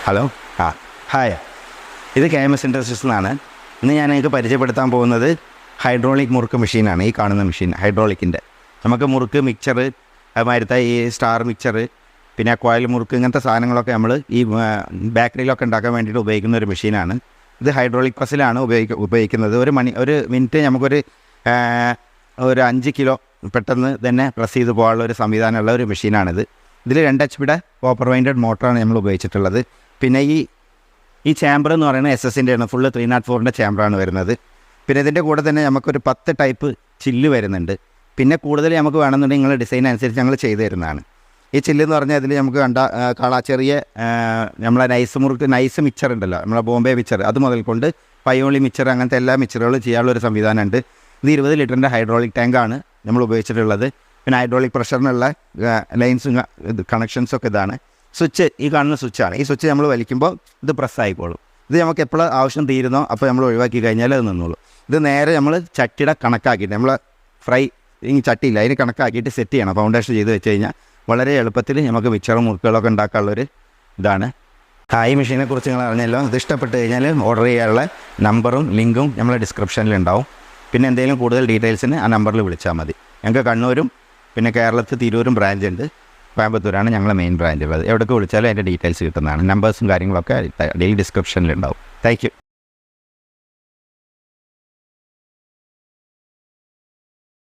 Hello hi, ഇത് Kms Industries എന്നാണ്. ഇന്ന് ഞാൻ നിങ്ങൾക്ക് പരിചയപ്പെടുത്താൻ പോകുന്നത് ഹൈഡ്രോളിക് മുറുക്ക് മെഷീനാണ്. ഈ കാണുന്ന മെഷീൻ ഹൈഡ്രോളിക്കിൻ്റെ. നമുക്ക് മുറുക്ക് മിക്സർ, അതുമാതിരത്തെ ഈ സ്റ്റാർ മിക്സർ, പിന്നെ കോയിൽ മുറുക്ക്, ഇങ്ങനത്തെ സാധനങ്ങളൊക്കെ നമ്മൾ ഈ ബേക്കറിയിലൊക്കെ ഉണ്ടാക്കാൻ വേണ്ടിയിട്ട് ഉപയോഗിക്കുന്ന ഒരു മെഷീനാണ്. ഇത് ഹൈഡ്രോളിക് പ്രസ്സിലാണ് ഉപയോഗിക്കുന്നത്. ഒരു മിനിറ്റ് നമുക്കൊരു 5 കിലോ പെട്ടെന്ന് തന്നെ പ്രസ് ചെയ്ത് പോകാനുള്ള ഒരു സംവിധാനമുള്ള ഒരു മെഷീനാണിത്. ഇതിൽ 2 HP കോപ്പർ വൈൻഡഡ് മോട്ടറാണ് നമ്മൾ ഉപയോഗിച്ചിട്ടുള്ളത്. പിന്നെ ഈ ചാമ്പർ എന്ന് പറയുന്നത് SS-ൻ്റെ ആണ്. ഫുള്ള് 304-ൻ്റെ ചാമ്പറാണ് വരുന്നത്. പിന്നെ ഇതിൻ്റെ കൂടെ തന്നെ നമുക്കൊരു 10 ടൈപ്പ് ചില്ല് വരുന്നുണ്ട്. പിന്നെ കൂടുതൽ നമുക്ക് വേണമെന്നുണ്ടെങ്കിൽ നിങ്ങളുടെ ഡിസൈൻ അനുസരിച്ച് ഞങ്ങൾ ചെയ്തു തരുന്നതാണ്. ഈ ചില്ലെന്ന് പറഞ്ഞാൽ അതിൽ നമുക്ക് ചെറിയ നമ്മളെ നൈസ് മിക്സർ ഉണ്ടല്ലോ, നമ്മളെ ബോംബെ മിക്സർ, അത് മുതൽ കൊണ്ട് പയ്യോളി മിക്സർ, അങ്ങനത്തെ എല്ലാ മിക്സറുകളും ചെയ്യാനുള്ളൊരു സംവിധാനമുണ്ട്. ഇത് 20 ലിറ്ററിൻ്റെ ഹൈഡ്രോളിക് ടാങ്കാണ് നമ്മൾ ഉപയോഗിച്ചിട്ടുള്ളത്. പിന്നെ ഹൈഡ്രോളിക് പ്രഷറിനുള്ള ലൈൻസും കണക്ഷൻസൊക്കെ ഇതാണ്. സ്വിച്ച് ഈ കാണുന്ന സ്വിച്ചാണ്. ഈ സ്വിച്ച് നമ്മൾ വലിക്കുമ്പോൾ ഇത് പ്രസ് ആയിക്കോളും. ഇത് നമുക്ക് എപ്പോഴും ആവശ്യം തീരുന്നോ അപ്പോൾ നമ്മൾ ഒഴിവാക്കി കഴിഞ്ഞാൽ അത് നിന്നോളൂ. ഇത് നേരെ നമ്മൾ ചട്ടിയുടെ കണക്കാക്കിയിട്ട്, നമ്മൾ ഫ്രൈ ഈ ചട്ടിയില്ല അതിന് കണക്കാക്കിയിട്ട് സെറ്റ് ചെയ്യണം. ഫൗണ്ടേഷൻ ചെയ്ത് വെച്ച് കഴിഞ്ഞാൽ വളരെ എളുപ്പത്തിൽ നമുക്ക് മിക്സറും മുറുക്കുകളൊക്കെ ഉണ്ടാക്കാനുള്ളൊരു ഇതാണ്. ഈ മെഷീനെക്കുറിച്ച് നിങ്ങൾ അറിഞ്ഞല്ലോ. ഇത് ഇഷ്ടപ്പെട്ട് കഴിഞ്ഞാൽ ഓർഡർ ചെയ്യാനുള്ള നമ്പറും ലിങ്കും നമ്മളെ ഡിസ്ക്രിപ്ഷനിലുണ്ടാവും. പിന്നെ എന്തെങ്കിലും കൂടുതൽ ഡീറ്റെയിൽസിന് ആ നമ്പറിൽ വിളിച്ചാൽ മതി. ഞങ്ങൾക്ക് കണ്ണൂരും പിന്നെ കേരളത്തിൽ തിരൂരും ബ്രാഞ്ച് ഉണ്ട്. കോയമ്പത്തൂരാണ് ഞങ്ങളെ മെയിൻ ബ്രാഞ്ച് ഉള്ളത്. എവിടേക്ക് വിളിച്ചാലും അതിൻ്റെ ഡീറ്റെയിൽസ് കിട്ടുന്നതാണ്. നമ്പേഴ്സും കാര്യങ്ങളൊക്കെ ഡിസ്ക്രിപ്ഷനിലുണ്ടാവും. Thank you.